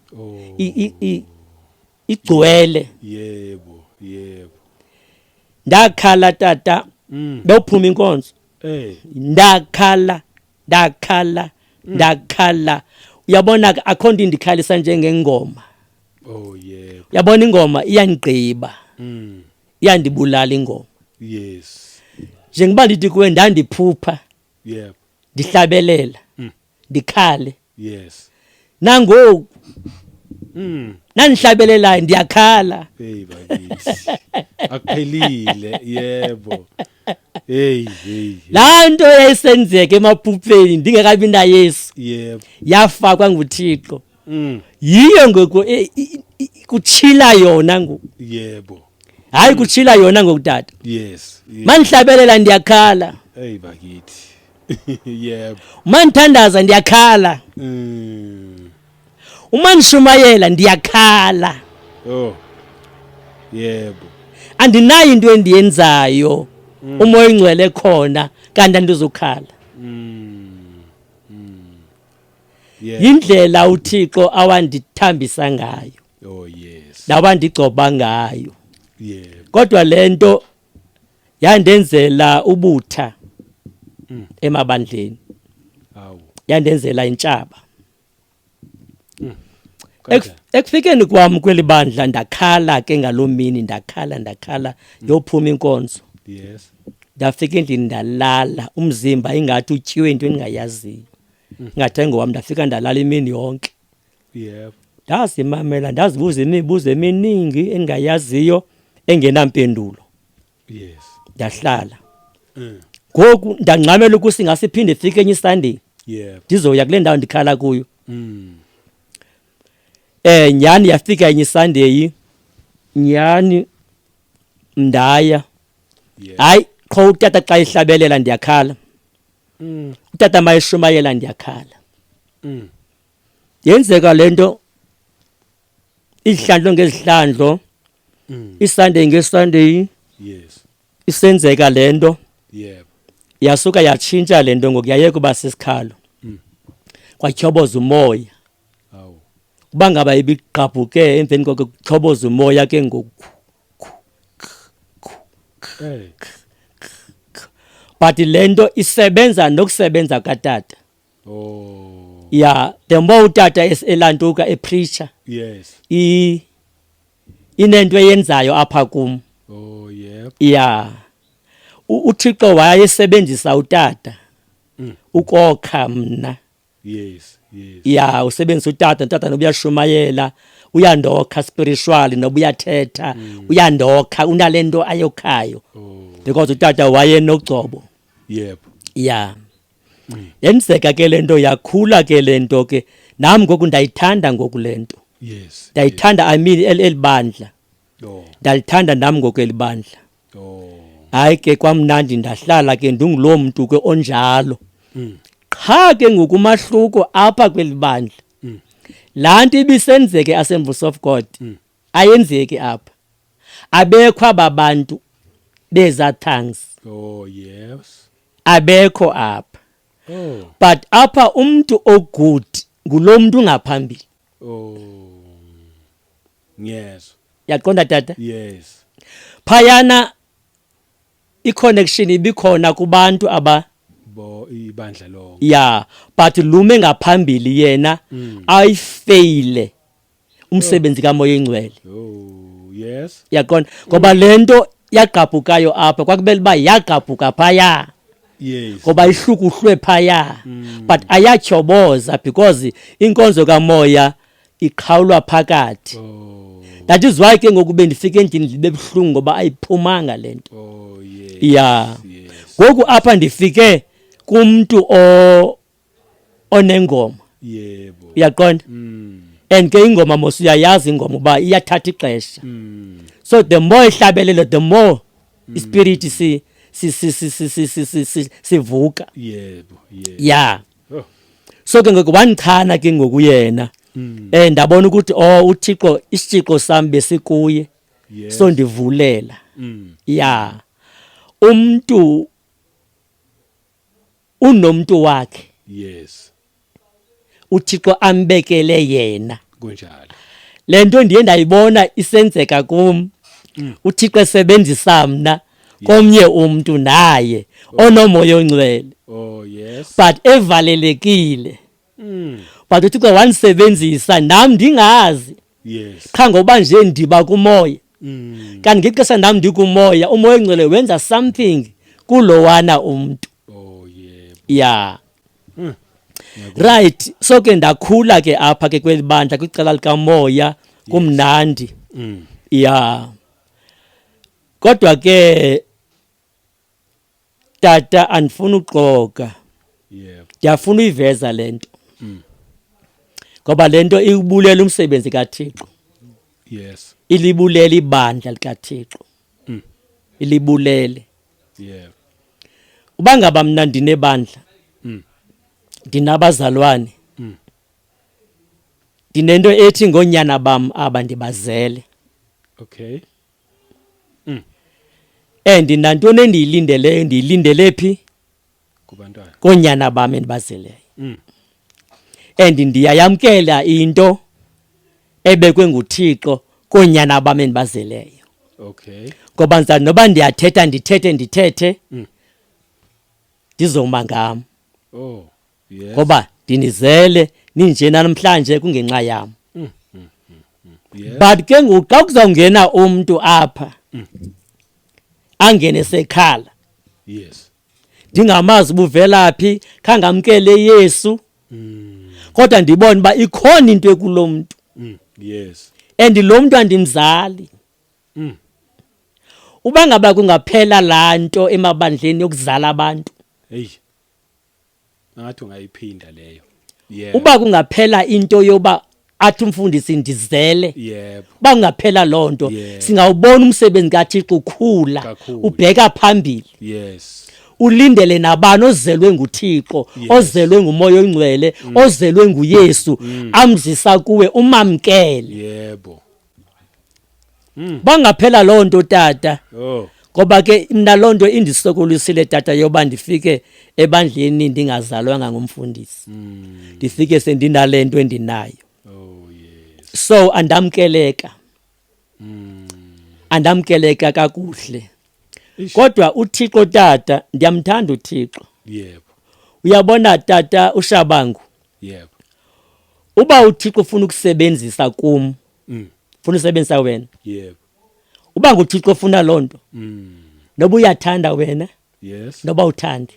igcwele
Yebo. Yebo.
ndakhala tata bewuphuma inkonzo ndakhala uyabona akho into indikhalisa njengengoma
Oh yebo.
uyabona ingoma iyangigqiba iyandibulala ingoma
Yes.
njengoba ndithi kuwe ndandiphupha
Yebo.
ndihlabelela ndikhale
Yes.
nangoku nandihlabelelayo ndiyakhala
Hey bakithi. Akuphelile. Yebo. Hey.
laa nto yayisenzeka emaphupheni ndingekabi nayesu
Yebo.
yafakwa nguThixo yiyo ngoku kuchila yona ngoku
Yebo.
hayi kuchila yona ngokutata
Yes.
mandihlabelela ndiyakhala
Hey bakithi. Yebo.
mandithandaza ndiyakhala uma nishumayela ndiyakhala
Oh. Yebo.
andinayo into endiyenzayo umoya ingcwele khona kanti andizokhala
Yeah.
indlela uThixo awandithambisa ngayo
Oh yes.
nawandigcoba ngayo
Yebo.
kodwa lento yandenzela ubutha emabandleni
Awu.
yandenzela intshaba
Kanjani?
ekufikeni kwami kwelibandla ndakhala ke ngalomini ndakhala yophuma inkonzo
Yes.
ndafika endlini ndalala umzimba ingathi utyiwe into endingayaziyo ngathi ngowami ndafika ndalala imini yonke
Yebo.
ndazimamela ndazibuza imibuzo eminingi engayaziyo engenampendulo
Yes.
ndahlala ngoku ndangxamela ukuthi ngasiphinde ifike enye iSunday
Yebo.
ndizoya kule ndawo ndikhala kuyo nyani yafika enye iSunday nyani ndaya
Yes.
hayi qho utata xa ihlabelela ndiyakhala utata mayishumayela ndiyakhala yenzeka lento izihlandlo ngezihlandlo iSunday ngeSunday
Yes.
isenzeka lento
Yebo.
yasuka yatshintsha lento ngokuyayeka kuba sisikhalo kwatyhoboza umoya
Awu.
kuba ngaba ibiqhabhuke emveni koko kutyhoboza umoya ke ngoku
Hey.
but lento isebenza nokusebenza katata
Oh.
ya the more utata elantuka epreacher
Yes.
inento eyenzayo apha kum
Oh yebo.
ya uThixo wayesebenzisa utata ukokha mna
Yes. Yes.
ya usebenzisa utata nobuyashumayela uyandokha spiritually nobuyathetha uyandokha unalento ayokhayo because utata wayenogcobo
Yebo.
ya yenzeka ke lento yakhula ke lento ke nami ngoku ndayithanda ngoku lento
Yes.
ndayithanda I mean elibandla
Oh.
ndalithanda nami ngoku elibandla
Oh.
hayi ke kwamnandi ndahlala ke ndingulo muntu ke onjalo qha ke ngokumahluko apha kwelibandla lanto ibisenzeke Assemblies of God ayenzeki apha abekho ababantu beza tongues
Oh yes.
abekho apha
Oh.
but apha umuntu ogood ngulomuntu ngaphambili
Oh. Yes.
yaqonda tata
Yes.
phayana i-connection ibikhona kubantu aba
Bo ibandla lonke.
ya but lume ngaphambili yena ayifeyile umsebenzi kaMoya Ingcwele
Oh yes.
yaqonda ngoba lento yaqhabhukayo apha kwakubele uba yaqhabhuka phaya
Yes.
ngoba ihlukuhlwe phaya but ayatyhoboza because inkonzo kamoya iqhawulwa phakathi.
Oh.
That is why ke ngoku bendifike endlini libe buhlungu ngoba ayiphumanga lento.
Oh yes.
Yeah.
Yes.
Ngoku apha ndifike kumuntu onengoma.
Yebo.
Uyaqonda? And ke ingoma mos uyayazi ingoma uba iyathatha ixesha. So the more ihlabelelo the more ispirit sivuka.
Yebo. Yes.
Yeah.
Oh.
So ke ngoku wandichana ke ngoku yena. Ndabona ukuthi uThixo isitshixo sami besikuye.
Yes.
So ndivulela. Yeah. Umuntu unomuntu wakhe.
Yes.
uThixo ambekele yena.
Kunjalo.
Lento ndiye ndayibona isenzeka kum. uThixo esebenzisa mina komnye umuntu naye onomoya ongcwele.
Oh yes.
But evalelekile. But uThixo wanisebenzisa nami ndingazi.
Yes.
Kha ngoba nje ndiba kumoya. Kanti ngexesha nami ndikumoya umoya ongcwele wenza something kulowana umuntu.
Oh yeah.
Yeah. Right, so ke ndakhula ke apha ke kwelibandla kwicala likamoya kumnandi. Yeah. Kodwa ke tata andifuna uxoka.
Yeah.
Ndiyafuna uyiveza lento. Ngoba lento ibulela umsebenzi kaThixo.
Yes.
Ilibulela ibandla likaThixo. Ilibulele.
Yeah.
Uba ngaba mna ndinebandla. Ndinabazalwane. Ndinento ethi ngonyana bam aba ndibazele.
Okay.
Nantoni endiyilindeleyo ndiyilindele phi?
Kubantwana.
Konyana bam endibazeleyo. Ndiyayamkela into ebekwe nguThixo konyana bam endibazeleyo.
Okay.
Ngoba nzani noba ndithethe ndizoma ngam.
Oh. Yes.
Ngoba ndinizele ninje namhlanje kungenxa yam.
Yes.
But ke ngoku xa kuzawungena umuntu apha angene sekhala.
Yes.
Ndingamazi buvelaphi khangamkele Yesu. Kodwa ndibona ba ikhona into ekulo muntu.
Yes.
Lo muntu andimzali. Uba ngaba kungaphela lanto emabandleni yokuzala abantu.
Hey. Ngathi ungayiphinda leyo. Yeah.
Uba kungaphela into yoba athi umfundisi ndizele.
Yebo.
Uba kungaphela lonto
Yeah.
singawubona umsebenzi kaThixo ukhula ubheka phambili.
Yes.
Ulindele nabani ozelwe nguThixo, ozelwe ngumoya ongcwele, ozelwe nguYesu, amzisa kuwe umamkele.
Yebo.
Bangaphela lonto tata.
Oh.
Ngoba ke mina lonto indisokolisile tata yoba ndifike ebandleni ndingazalwanga ngumfundisi. Ndifike sendinalento endinayo.
Oh yes.
So andamkeleka. Andamkeleka kakuhle. Kodwa uThixo tata ndiyamthanda uThixo.
Yebo.
Uyabona tata uShabangu.
Yebo.
Uba uThixo ufuna ukusebenzisa kum. Ufuna usebenzisa wena.
Yebo.
Uba nguThixo ufuna lonto. Noba uyathanda wena.
Yes.
Noba uthandi.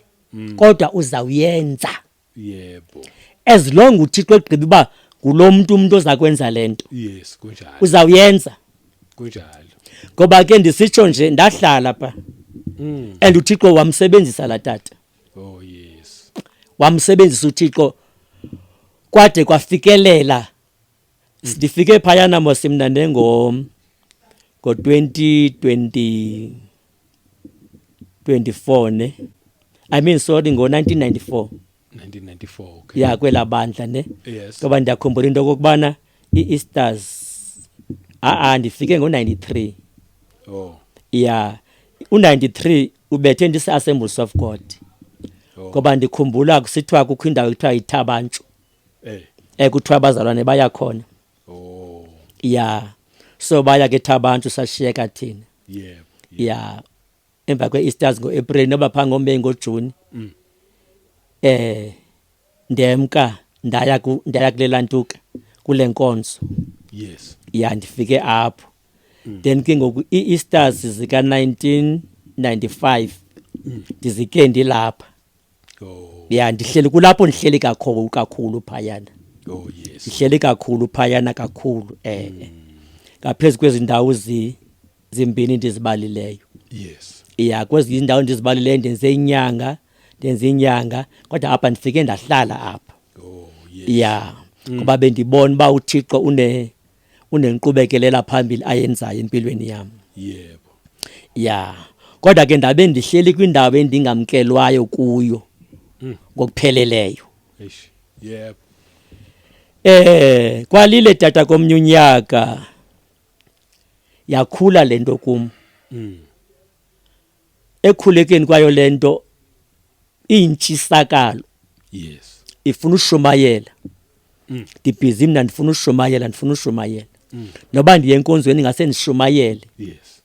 Kodwa uzawuyenza.
Yebo.
As long uThixo egqiba uba umuntu oza kwenza lento.
Yes, kunjalo.
Uzawuyenza.
Kunjalo.
Ngoba ke ndisitsho nje ndahlala pha. And uThixo wamsebenzisa la tata.
Oh yes.
Wamsebenzisa uThixo kwade kwafikelela. Ndifike phayana mos mina ngo 2024 ne. I mean sorry ngo 1994.
1994. Okay.
Ya kwela bandla ne.
Yes.
Ngoba ndiyakhumbula into kokubana iEasters ndifike ngo 93.
Oh.
Ya u93 ubethe ndise Assemblies of God. Ngoba ndikhumbula kusithiwa kukho indawo ekuthiwa iThabanchu. Kuthiwa abazalwane baya khona.
Oh.
Ya. So baya ke Thabanchu sashiyeka thina.
Yebo.
Ya. Emva kweEasters ngoApril noba pha ngoMeyi ngoJuni. Ndemka ndaya kulela ntuka kule nkonzo.
Yes.
Ya ndifike apho. Then ke ngoku iEasters zika 1995 ndizike ndilapha. ya ndihleli kulapho ndihleli kakhulu phayana
Oh yes.
ndihleli kakhulu phayana kakhulu ngaphezulu kwezindawo zimbini ndizibalileyo.
Yes.
Ya kwezinye indawo ndizibalileyo ndenze inyanga kodwa apha ndifike ndahlala apha.
Oh yes.
Ya kuba bendibona ba uThixo unenqubekelela phambili ayenzayo empilweni yami.
Yebo.
Ya kodwa ke ndabe ndihleli kwindawo endingamkelwayo kuyo ngokupheleleyo.
Eish. Yebo.
Kwalile tata komnyunyaka yakhula lento kum. Ekhulekeni kwayo lento intshisakalo.
Yes.
Ifuna ushumayela. Ndibhizi mina ndifuna ushumayela. Noba ndiye enkonzweni ngase ndishumayele.
Yes.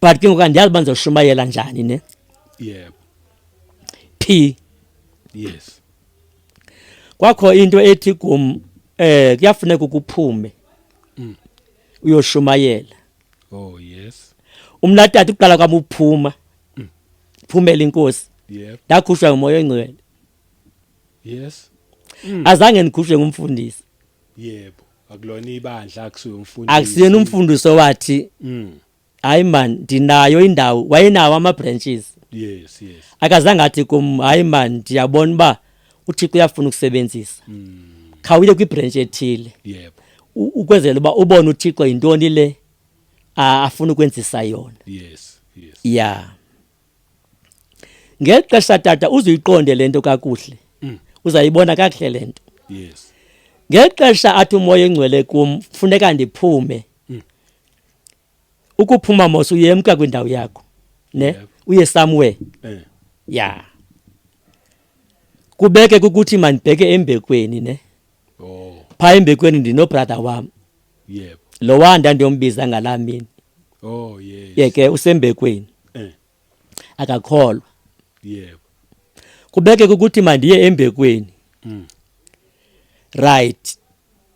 But ke ngokandiyazi banza ushumayela njani ne?
Yebo.
P.
Yes.
Kwakho into ethi kum kuyafuneka ukuphume. Uyoshumayela.
Oh yes.
Umlatata uqala kwami uphuma. Phumela inkosi.
Yebo.
Ndakhushwa ngumoya oyingcwele.
Yes.
Azange ngikhushwe ngumfundisi.
Yebo. Akulona ibandla akusuye umfundisi.
Akusiyena umfundisi owathi hayi man ndinayo indawo wayenawo ama branches.
Yes, yes.
Akazange athi kum hayi man ndiyabona ba uThixo uyafuna ukusebenzisa. Khawuye kwibranch ethile.
Yebo.
Ukwenzela uba ubone uThixo yintoni le afuna ukwenzisa yona.
Yes, yes.
Ya. Ngexesha tata uzuyiqonde lento kakuhle. Uzayibona kakuhle lento.
Yes.
Ngexesha athi umoya engcwele kum funeka ndiphume. Ukuphuma mose uyemka kwindawo yakho. Ne? Uye somewhere. Ya. Kubeke ukuthi mandibheke embekweni ne.
Oh.
Pha embekweni ndino brother wami.
Yebo.
Lo wanda ndiyombiza ngalamini.
Oh yes.
Yeke usembekweni. Akakholwa.
Yebo.
Kubeke ukuthi mandiye embekweni. Right.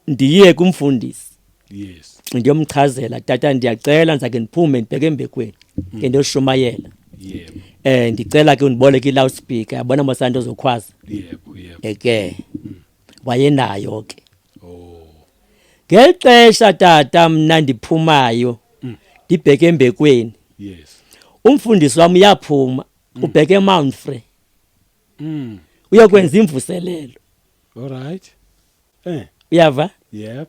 Ndiye kumfundisi.
Yes.
Ndiyomchazela tata ndiyacela ndizake ndiphume ndibheke embekweni. Ke ndiyoshumayela.
Yebo.
Ndicela ke undiboleke i-loudspeaker yabona mosana into zokhwaza.
Yebo, yebo.
Eke. Wayenayo ke.
Oh.
Ngexesha tata mina ndiphumayo ndibheke embekweni.
Yes.
Umfundisi wami uyaphuma ubheke eMount Free. Uyokwenza imvuselelo.
All right.
Uyava?
Yep.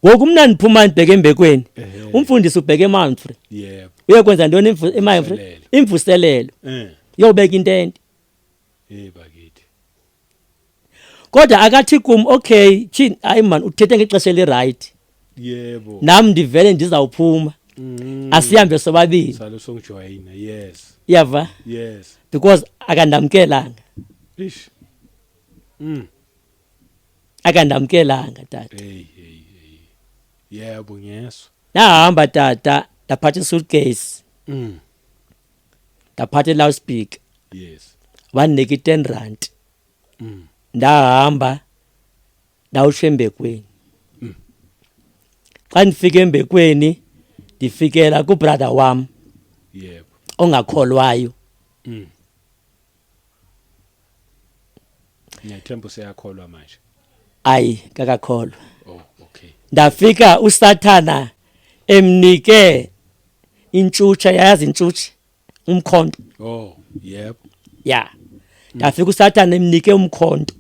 Ngoku mina ndiphuma ndibheke embekweni. Umfundisi ubheke eMount Free.
Yep.
Uyokwenza ntoni eMount Free? Imvuselelo. Uyobeka intente.
Bakithi.
Kodwa akathi kum okay, thini hayi man uthethe ngexesha le-right.
Yebo.
Nami ndivele ndizawuphuma. Asihambe sobabili.
Salo songijoyina. Yes.
Uyava?
Yes.
Because akandamkelanga.
Ish.
Akandamkelanga tata.
Hey. Yebo ngeso.
Nahamba tata ndaphatha isuitcase. Ndaphatha loudspeaker.
Yes.
Wanika i-R10. Ndahamba ndawusha embekweni. Xa ndifike embekweni ndifikela kubrother wami.
Yebo.
Ongakholwayo.
Ngiyathemba useyakholwa manje.
Ayi kakakholwa.
Oh, okay.
Ndafika uSathana emnike intshutsha yazi intshutsha umkhonto.
Oh, yebo.
Ya. Ndafika uSathana emnike umkhonto.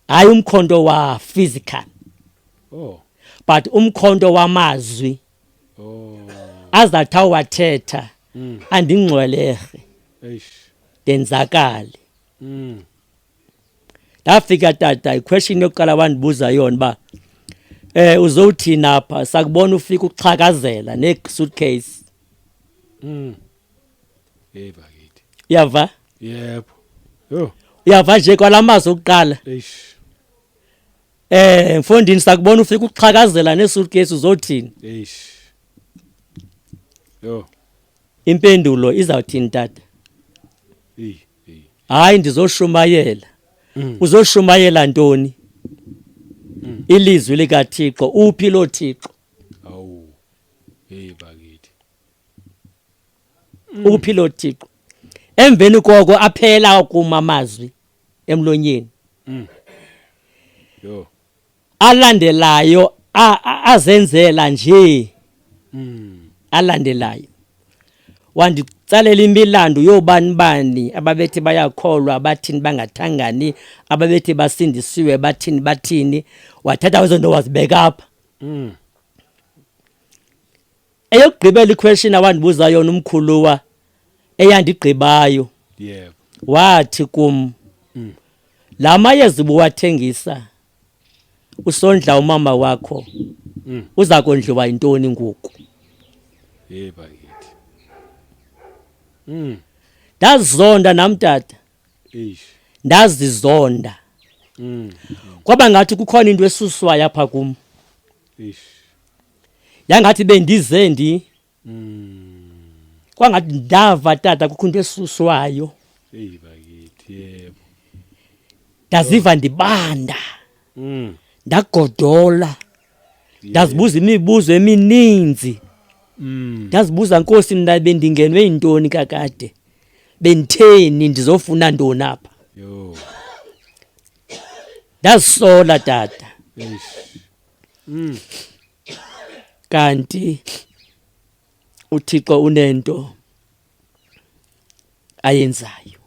Hayi umkhonto wa physical.
Oh.
But umkhonto wamazwi.
Oh.
Azatha wathetha andingcwelehe.
Eish.
Denzakale. Ndafika tata iquestion yokuqala wandibuza yona ba uzothina apha sakubona ufika ukuxhakazela ne-suitcase.
Bakithi.
Uyava?
Yebo. Yo.
Uyava nje kwalamazwi okuqala.
Eish.
Mfondini sakubona ufika ukuxhakazela ne-suitcase uzothina.
Eish. Yo.
Impendulo izawuthini tata? Hayi ndizoshumayela. Uzoshumayela ntoni? Ilizwi likaThixo uphi lo Thixo?
Awu. hey bakithi
ukuphila uThixo emveni koko aphela ukuma amazwi emlonyeni
yo
alandelayo azenzela nje alandelayo wanditsalela imilando yobani ababethi bayakholwa bathini bangathangani ababethi basindisiwe bathini wathatha izinto wazibeka apha eyokugqibela iquestion awandibuza yona umkhuluwa eyandigqibayo
yebo
wathi kum lamayezi buwathengisa usondla umama wakho uza kondliwa intoni ngoku
hey bakithi
ndazizonda namtata
eish
ndazizonda kwaba ngathi kukhona into esuswayo apha kum
eish
yangathi bendize kwangathi ndava tata kukho into esuswayo
hey bakithi yebo
ndaziva ndibanda ndagodola ndazibuza imibuzo emininzi ndazibuza Nkosi mina bendingenwe intoni kakade benditheni ndizofuna ntoni apha
yo
ndazisola tata
eish
kanti uThixo unento ayenzayo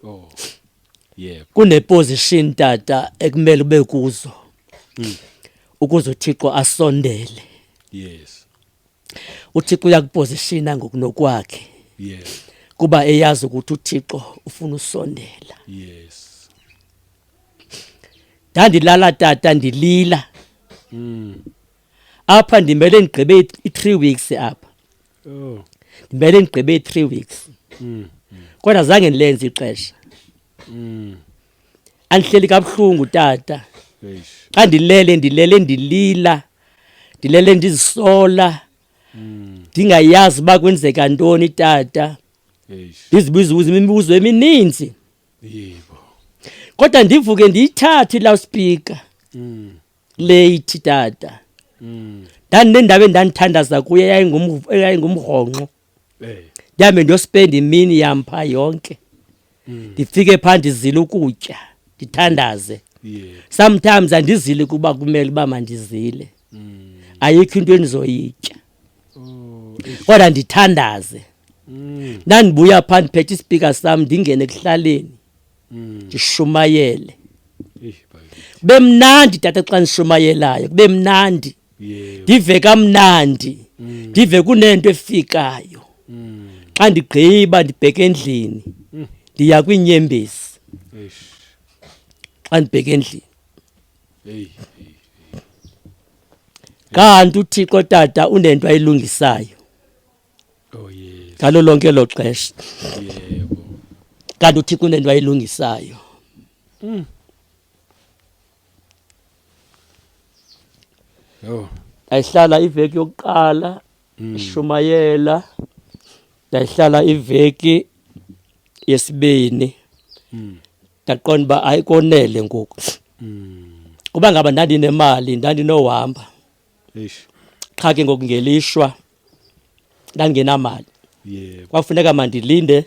oh yebo
kuneposition tata ekumele ube kuzo ukuze uThixo asondele
yes
uThixo uyakupositiona ngokunokwakhe
yes
kuba eyazi ukuthi uThixo ufuna usondela
yes
ndandilala tata ndilila apha ndimele ndigqibe i3 weeks apha
oh
ndimele ndigqibe i3 weeks kodwa zange ndilenze ixesha andihleli kabuhlungu tata
eish
xa ndilele ndilele ndizisola ndingayazi uba kwenzeka ntoni tata
eish
ndizibuza imibuzo emininzi
yebo
kodwa ndivuke ndiyithathe loudspeaker late tata ndandinendawo endandithandaza kuye eyayingumrhonqo ndihambe ndiyospenda imini yam phaa yonke ndifike phaa ndizile ukutya ndithandaze sometimes andizile kuba kumele uba mandizile ayikho into endizoyitya kodwa ndithandaze ndandibuya phaa ndiphethe ispika sam ndingene ekuhlaleni ndishumayele kube mnandi tata xa ndishumayelayo kube mnandi ndive kamnandi ndive kunento efikayo xa ndigqiba ndibheke endlini ndiya kwiinyembezi xa ndibheke endlini kanti uThixo tata unento ayilungisayo
oh yes
ngalo lonke elo xesha
yebo
kanti uThixo unento ayilungisayo
oh
ndayihlala iveki yokuqala ishumayela ndayihlala iveki yesibini ndaqonda uba ayikonele ngoku kuba ngaba ndandinemali ndandinohamba
eish
qha ke ngoku ngelishwa ndandingenamali
yebo
kwafuneka mandilinde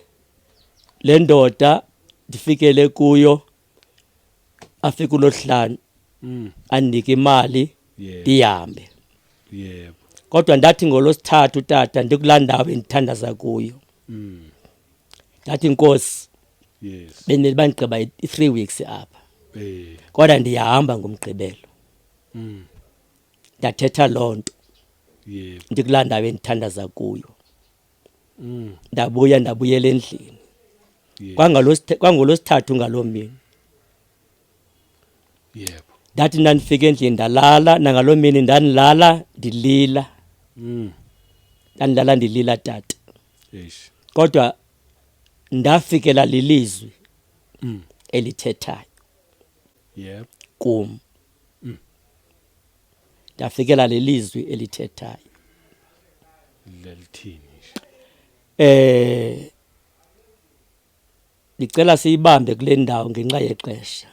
le ndoda ndifikele kuyo afike uLosihlanu andike imali ndihambe
yebo
kodwa ndathi ngolosithathu tata ndikulaa ndawo endithandaza kuyo ndathi Nkosi
yes
bandigqiba i3 weeks apha kodwa ndiyahamba ngomgqibelo ndathetha loo nto
yebo
ndikulaa ndawo endithandaza kuyo ndabuyela endlini kwangolosithathu ngaloo mini
yebo
ndathi ndandifika endlini ndalala nangaloo mini ndandilala ndilila ndandilala ndilila tata
eish
kodwa ndafikela lilizwi elithethayo
yebo
kum ndafikela lelizwi elithethayo
lelithini
ndicela siyibambe kule ndawo ngenxa yexesha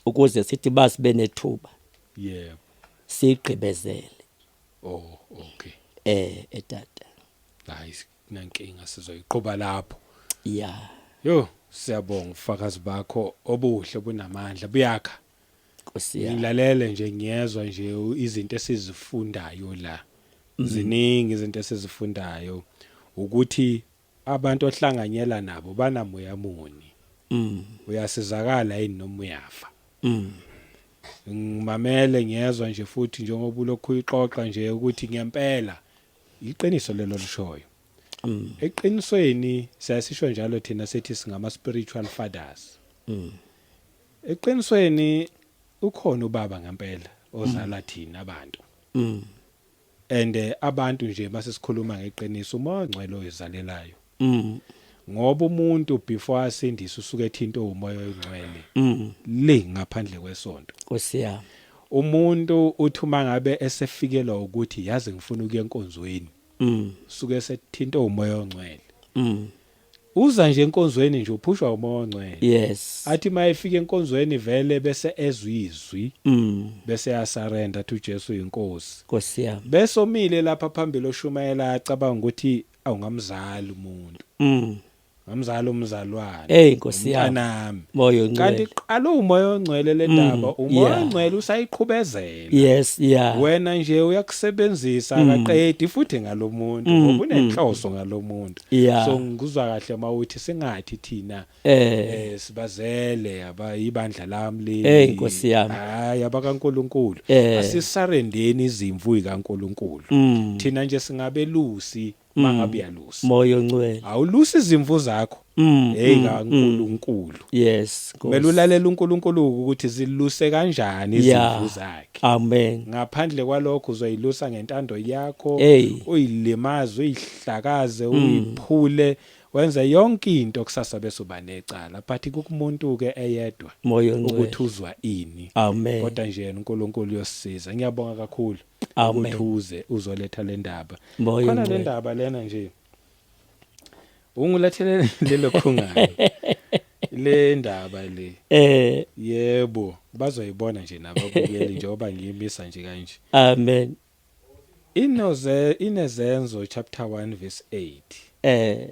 ukuze sithi basibe nethuba
yebo
siyigqibezele
Oh, okay.
Etata.
Hayi nankinga sizoyiqhuba lapho.
Yeah.
Yo, siyabonga ufakazi bakho obuhle bunamandla buyakha.
Nkosi yami.
Ngilalele nje ngiyezwa nje izinto esizifundayo la. Ziningi izinto esizifundayo ukuthi abantu ohlanganyela nabo banamoya muni. Uyasizakala yini noma uyafa. Ngimamele ngiyezwa nje futhi njengoba ulokhu uyixoxa nje ukuthi ngempela iqiniso lelo lishoyo. Eqinisweni siyasisho njalo thina sethi singama spiritual fathers. Eqinisweni ukhona ubaba ngempela ozala thina abantu. And abantu nje mase sikhuluma ngeqiniso umoya ongcwele oyizalelayo. Ngoba umuntu before asindise usuke ethinto umoya ongcwele le ngaphandle kwesonto.
Nkosi yami.
Umuntu uthuma ngabe esefikelwa ukuthi yazi ngifuna ukuya enkonzweni. Suke sethinto umoya ongcwele. Uza nje enkonzweni nje uphushwa umoya ongcwele.
Yes.
Athi mayefika enkonzweni vele bese ezwizwi. Bese yasarenda to Jesu inkosi.
Nkosi yami.
Bese omile lapha phambili oshumayela acabanga ukuthi awungamzali umuntu. Ngamzali umzalwane.
Nkosi yami.
Umntanami.
Moya ongcwele.
Kanti qala umoya ongcwele le ndaba umoya ongcwele usayiqhubezela.
Yes, yeah.
Wena nje uyakusebenzisa akaqedi futhi ngalomuntu ngoba unenhloso ngalomuntu. So ngikuzwa kahle mawuthi singathi thina sibazele abayibandla lami leli.
Nkosi yami.
Hayi abakaNkuluNkulu. Asisarendeni izimvu zikaNkuluNkulu. Thina nje singabelusi mangabe yalusi.
Moya ongcwele.
Awulusi izimvu zakho. kaNkuluNkulu.
Yes.
Kumele ulalela uNkulunkulu ukuthi ziluse kanjani izimvu zakhe.
Amen.
Ngaphandle kwalokho uzoyilusa ngentando yakho, uyilimaze, uyihlakaze, uyiphule, wenza yonke into kusasa bese uba necala. But kukumuntu ke eyedwa ukuthi uzwa ini.
Amen.
Kodwa nje uNkulunkulu uyosisiza. Ngiyabonga kakhulu ukuthi uzoletha le ndaba. Khona le ndaba lena nje ungulethele lelo khungane le ndaba le yebo bazoyibona nje nababukeli njengoba ngiyimisa nje kanje.
Amen.
Inezenzo chapter 1 verse 8.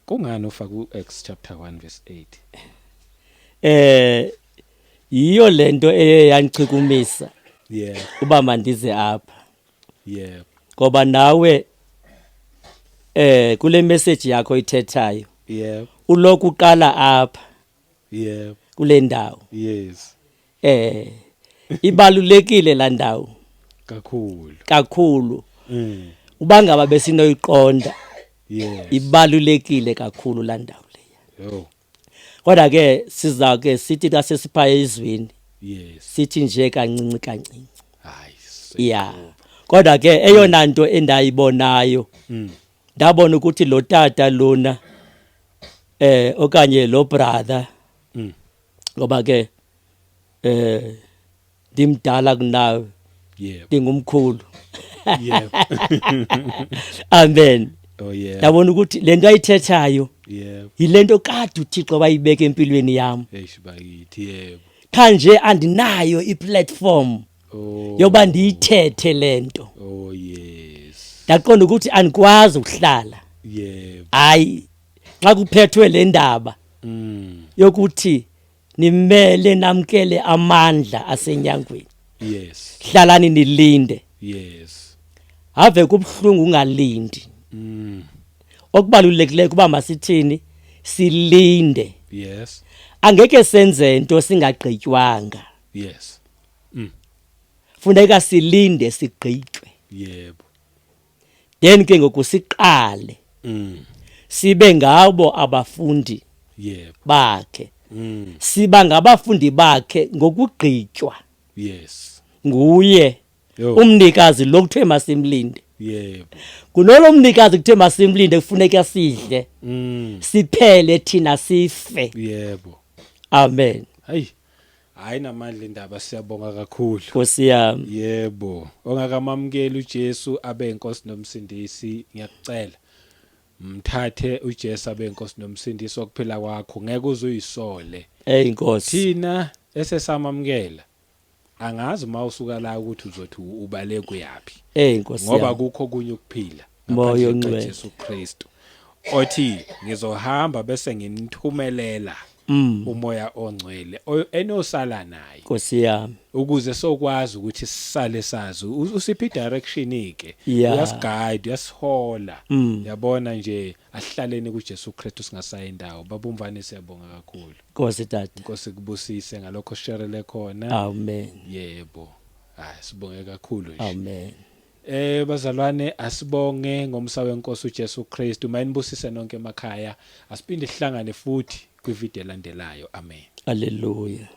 Kungani ufaka uActs chapter 1 verse
8? Yiyo lento eyangichikumisa. Uba mandize apha. Ngoba nawe kule message yakho ithethayo. Ulokhu uqala apha. Kule ndawo. Ibalulekile la ndawo. Kakhulu. Ubangaba besinoyiqonda. Ibalulekile kakhulu la ndawo leya. Kodwa ke siza ke sithi xa sesipha ezweni. Sithi nje kancinci. Kodwa ke eyona nto endayibonayo. Ndabona ukuthi lo tata lona okanye lo brother ngoba ke ndimdala kunawe ndingumkhulu. Amen. Ndabona ukuthi lento ayithethayo yilento kade uThixo wayibeka empilweni yami. Kanje andinayo iplatform yoba ndiyithethe lento. Ndaqonda ukuthi anikwazi ukuhlala. Hayi xa kuphethwe le ndaba yokuthi nimele namkele amandla asenyangweni. Hlalani nilinde. Ave kubhlungu ungalindi. Okubalulekileyo kuba masithini silinde. Angeke senze into singagqitywanga. Funeka silinde sigqitjwe. Then ke ngokusiqale. Sibe ngabo abafundi bakhe. Siba ngabafundi bakhe ngokugqitjwa. Nguye umnikazi lokuthe masimlinde. Kunolo mnikazi kuthe masimlinde kufuneka sidle. Siphele thina sife. Amen.
Hayi namandla indaba siyabonga kakhulu.
Nkosi yami.
Yebo. Ongakamamukeli uJesu abe inkosi nomsindisi ngiyakucela. Mthathe uJesu abe inkosi nomsindisi wokuphila kwakho ngeke uzuyisole.
Inkosi.
Thina esesamamukela angazi mawusuka la ukuthi uzothi ubale kuyapi
Nkosi
ngoba
yami.
kukho kunye ukuphila
Moya
ngaphandle
ongcwele.
kaJesu Kristu othi ngizohamba bese nginithumelela umoya ongcwele enosala naye
Nkosi yami.
ukuze sokwazi ukuthi sisale sazi usiphi direction ke
Yeah.
uyasiguide uyasihola yabona nje asihlaleni kuJesu Kristu singasayi indawo babumvane siyabonga kakhulu
Nkosi tata.
Inkosi kubusise ngalokho sharele khona
Amen.
yebo sibonge kakhulu nje
Amen.
Bazalwane asibonge ngomsa wenkosi uJesu Kristu mayinibusise nonke emakhaya asiphinde sihlangane futhi kwivideo elandelayo amen
Hallelujah.